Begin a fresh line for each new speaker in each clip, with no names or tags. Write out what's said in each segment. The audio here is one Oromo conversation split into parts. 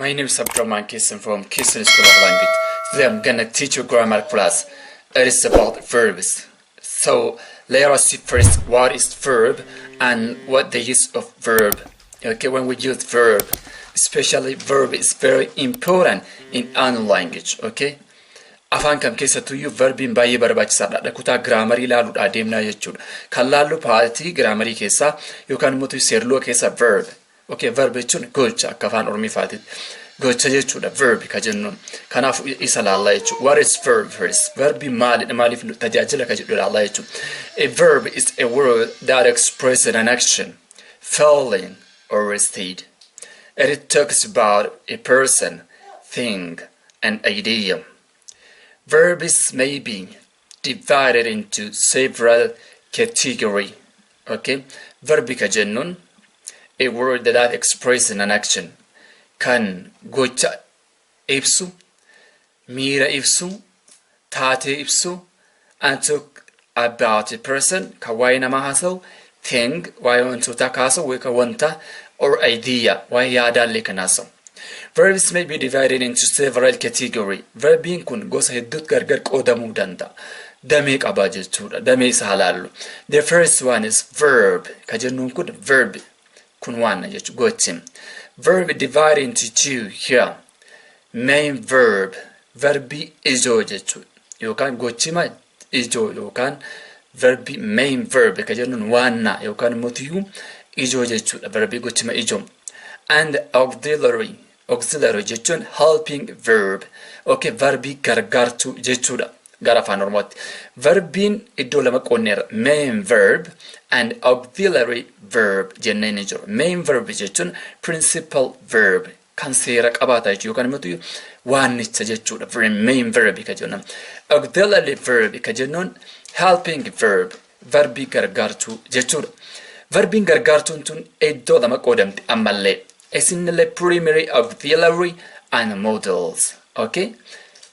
My name is Abdurrahman Kissen from Kissen School of Language. Today I'm gonna teach you grammar class. It is about verbs. So let us see first what is verb and what the use of verb. Okay, when we use verb, especially verb is very important in our language. Okay. Afaan kam keessattuu verbiin baay'ee barbaachisaadha. Kutaa giraamarii ilaaluudha deemnaa jechuudha. Kan laallu paartii giraamarii keessaa yookaan immoo seerloo keessa verb. Okay, verb jechuun gocha akka afaan Oromoofaatti. Gocha jechuudha verb ka jennuun. Kanaaf isa laallaa jechuudha. What is verb first? Verbi maalidha? Maaliif tajaajila ka jedhu laallaa jechuudha. A verb is a word that expresses an action, feeling, or a state. It talks about a person, thing, and idea. Verbs may be divided into several categories. Okay, verbi ka jennuun a word that expresses an action kan gocha ibsu, miira ibsu, taate ibsu, and talk about a person ka waa'ee namaa haasa'u, thing waa'ee wantoota kaasa'u ka wanta, or idea waa'ee yaadaallee kan haasa'u. Verbs may be divided into several categories. Verbiin kun gosa hedduutti gargar qoodamuu danda'a. Damee qaba jechuudha. Damee isa halaallu. The first one is verb. Ka jennuun kun verb. Kun waan jechuudha. Gochi. Verb divided into two here. Main verb. Verbi ijoo jechuudha. Yookaan gochima ijoo yookaan verbi main verb. Ka jennuun waanna yookaan motiyyuu ijoo jechuudha. Verbi gochima ijoo. And auxiliary. Auxiliary jechuun helping verb. Okay, verbi gargaartuu jechuudha. Gara afaan Oromootti. Verbiin iddoo lama qoonneerra. Main verb and auxiliary verb jennee ni jiru. Main verb jechuun principal verb kan seera qabaata jechuudha. Yookaan immoo waannicha jechuudha. Main verb ka jennuun. Auxiliary verb ka jennuun helping verb. Verbi gargaartuu jechuudha. Verbiin gargaartuun tun iddoo lama qoodamti ammallee. Essentially primary, auxiliary, and modals. Okay?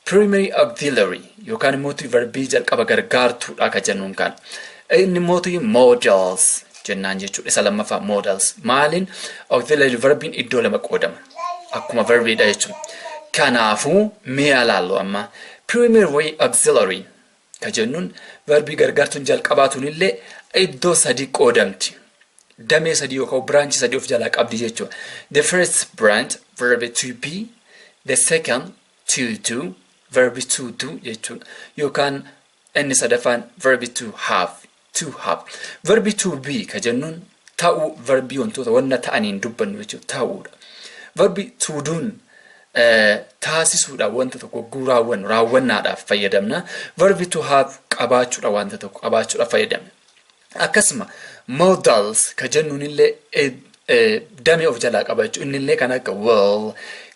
Primary auxiliary. Yookaan immoo verbii jalqaba gargaartuudha ka jennuun kan. Inni immoo modals jennaan jechuudha. Isa lammaffaa modals. Maaliin auxiliary verbiin iddoo lama qoodama. Akkuma verbiidha jechuudha. Kanaafuu mi'a laallu amma. Primary auxiliary ka jennuun verbii gargaartuun jalqabaatuun illee iddoo sadi qoodamti. Damee sadi yookaan branch sadi of jalaa qabdi jechuudha. The first branch verb to be, the second to do, verb to do jechuudha. Yookaan inni sadaffaan verb to have, to have. Verb to be ka jennuun ta'uu verbii wantoota wanna ta'aniin dubbannu jechuudha. Ta'uudha. Verb to do'n taasisuudha wanta tokko guuraawwan raawwannaadhaaf fayyadamna. Verb to have qabaachuudha wanta tokko qabaachuudhaaf fayyadamna. Akkasuma modals ka jennuun illee damee of jalaa qabachuu inni illee kan akka will,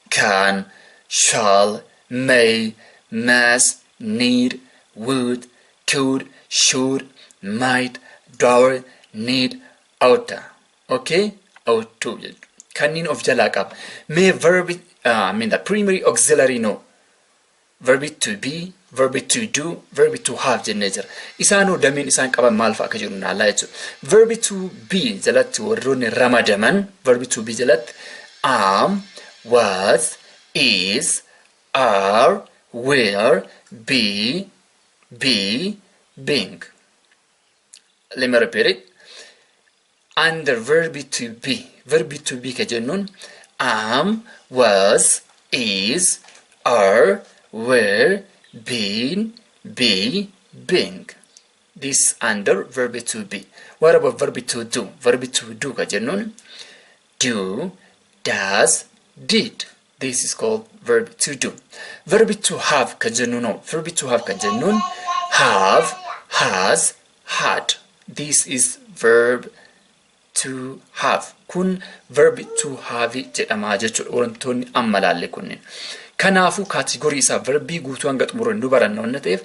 can, shall, may, must, need, would, could, should, might, dower, need, ought. Okay? Ought to. Kanniin of jalaa qaba. May verb, the primary auxiliary no. Verb to be, verb to do, verb to have jennee jira. Isaanoo dameen isaan qaban maal fa'a akka jedhu naallaa jechuudha. Verb to be jalatti warroonni ramadaman verb to be jalatti am, was, is, are, were, be, being. Let me repeat it. Under verb to be ka jennuun am, was, is, are, were, been, be, being. This under verb to be. What about verb to do? Verb to do ka jennuun do, does, did. This is called verb to do. Verb to have ka jennuun verb to have ka jennuun have, has, had. This is verb to have. Kun verb to have jedhamaa jechuudha. Wantoonni amma laalle kunniin. Kanaafuu kaategorii isaa verbii guutuu hanga xumuraan nu baranna waan ta'eef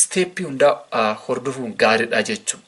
steepii hundaa hordofuun gaariidha jechuudha.